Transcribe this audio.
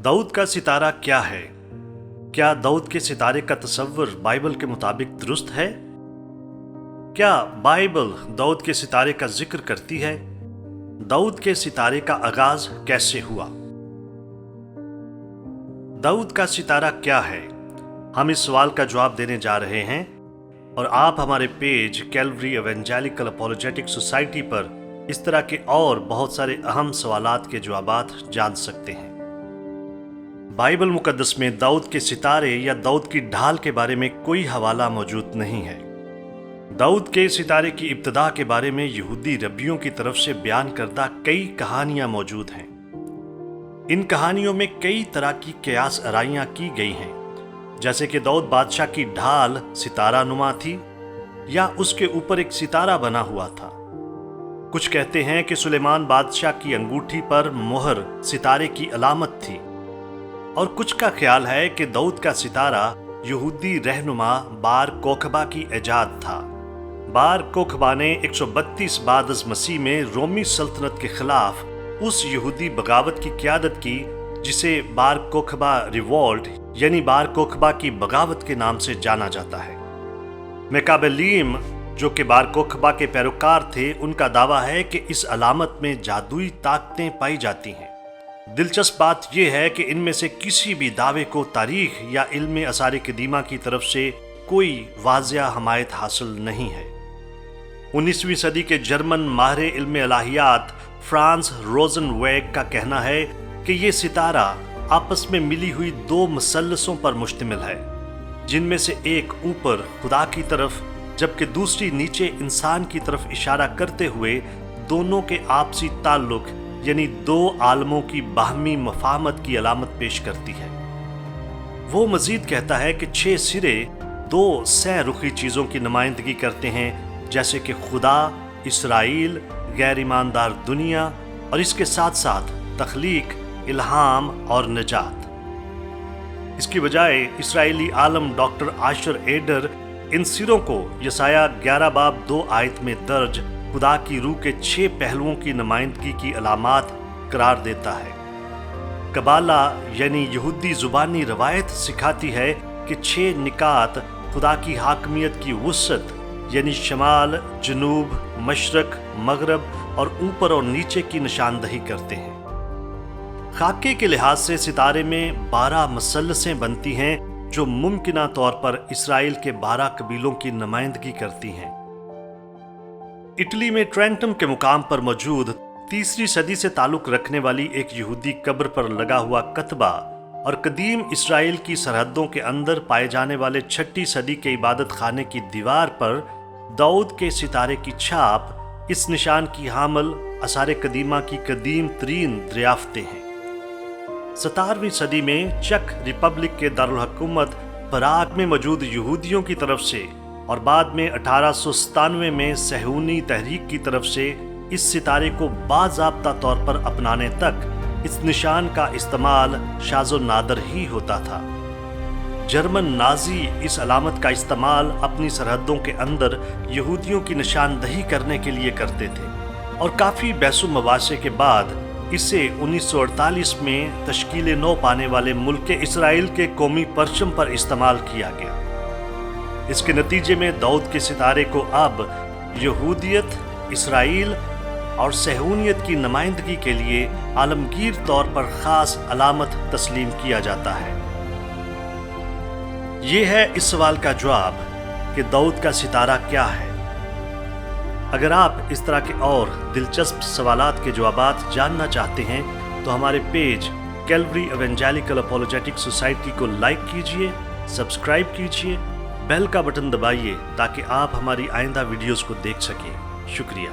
दाऊद का सितारा क्या है? क्या दाऊद के सितारे का तस्वर बाइबल के मुताबिक दुरुस्त है? क्या बाइबल दाऊद के सितारे का जिक्र करती है? दाऊद के सितारे का आगाज कैसे हुआ? दाऊद का सितारा क्या है? हम इस सवाल का जवाब देने जा रहे हैं और आप हमारे page Calvary evangelical apologetic society पर इस तरह के और बहुत सारे अहम सवालात के जवाबात जान सकते हैं। बाइबल मुकद्दस में दाऊद के सितारे या दाऊद की ढाल के बारे में कोई हवाला मौजूद नहीं है। दाऊद के सितारे की इब्तिदा के बारे में यहूदी रब्बियों की तरफ से बयान करदा कई कहानियां मौजूद हैं। इन कहानियों में कई तरह की कयास आराइयां की गई हैं, जैसे कि दाऊद बादशाह की ढाल सितारा नुमा थी या उसके ऊपर एक सितारा बना हुआ था। कुछ कहते हैं कि सुलेमान बादशाह की अंगूठी पर मोहर सितारे की अलामत थी, और कुछ का ख्याल है कि दाऊद का सितारा यहूदी रहनुमा बार कोखबा की ईजाद था। बार कोखबा ने 132 बाद अज़ मसीह में रोमी सल्तनत के खिलाफ उस यहूदी बगावत की क़यादत की जिसे बार कोखबा रिवॉल्ट यानी बार कोखबा की बगावत के नाम से जाना जाता है। मेकाबेलीम जो कि बार कोखबा के पैरोकार थे, उनका दावा है कि इस अलामत में जादुई ताकतें पाई जाती हैं। दिलचस्प बात यह है कि इनमें से किसी भी दावे को तारीख या इल्म आसार कदीमा की तरफ से कोई वाज़िया हमायत हासिल नहीं है। 19वीं सदी के जर्मन माहिर इल्म इलाहियात फ्रांस रोज़नवेग का कहना है कि ये सितारा आपस में मिली हुई दो मुसल्लसों पर मुश्तमिल है, जिनमें से एक ऊपर खुदा की तरफ जबकि दूसरी नीचे इंसान की तरफ इशारा करते हुए दोनों के आपसी ताल्लुक यानी दो आलमों की बाहमी मफाहमत की अलामत पेश करती है। वो मजीद कहता है कि 6 सिरे दो सह रुखी चीज़ों की नुमाइंदगी करते हैं, जैसे कि खुदा, इसराइल, गैर ईमानदार दुनिया और इसके साथ साथ तख्लीक, इल्हाम और निजात। इसकी बजाय इसराइली आलम डॉक्टर आशर एडर इन सिरों को यसाया 11 बाब 2 आयत में दर्ज खुदा की रूह के 6 पहलुओं की नुमाइंदगी की अलामात करार देता है। कबाला यानी यहूदी जुबानी रवायत सिखाती है कि 6 निकात खुदा की हाकमियत की वुसअत यानी शमाल, जनूब, मशरक, मगरब और ऊपर और नीचे की निशानदही करते हैं। खाके के लिहाज से सितारे में 12 मसल्लसें बनती हैं जो मुमकिना तौर पर इसराइल के 12 कबीलों की नुमाइंदगी करती हैं। इटली में ट्रेंटम के मुकाम पर मौजूद 3री सदी से ताल्लुक रखने वाली एक यहूदी कब्र पर लगा हुआ कतबा और कदीम इसराइल की सरहदों के अंदर पाए जाने वाले 6ठी सदी के इबादत खाने की दीवार पर दाऊद के सितारे की छाप इस निशान की हामल आसार कदीमा की कदीम तरीन दरियाफ्तें हैं। 17वीं सदी में चक रिपब्लिक के दारुल हुकूमत पराग में मौजूद यहूदियों की तरफ से और बाद में 1897 में सहूनी तहरीक की तरफ से इस सितारे को बाज़ाब्ता तौर पर अपनाने तक इस निशान का इस्तेमाल शाज़ो नादर ही होता था। जर्मन नाजी इस अलामत का इस्तेमाल अपनी सरहदों के अंदर यहूदियों की निशानदही करने के लिए करते थे और काफ़ी बहसो मवासे के बाद इसे 1948 में तश्कील नौ पाने वाले मुल्क इसराइल के कौमी परचम पर इस्तेमाल किया गया। इसके नतीजे में दाऊद के सितारे को अब यहूदियत, इसराइल और सहूनियत की नुमाइंदगी के लिए आलमगीर तौर पर ख़ास अलामत तस्लीम किया जाता है। ये है इस सवाल का जवाब कि दाऊद का सितारा क्या है। अगर आप इस तरह के और दिलचस्प सवालात के जवाबात जानना चाहते हैं तो हमारे page Calvary evangelical apologetic society को लाइक कीजिए, सब्सक्राइब कीजिए, बेल का बटन दबाइए ताकि आप हमारी आइंदा वीडियोस को देख सकें। शुक्रिया।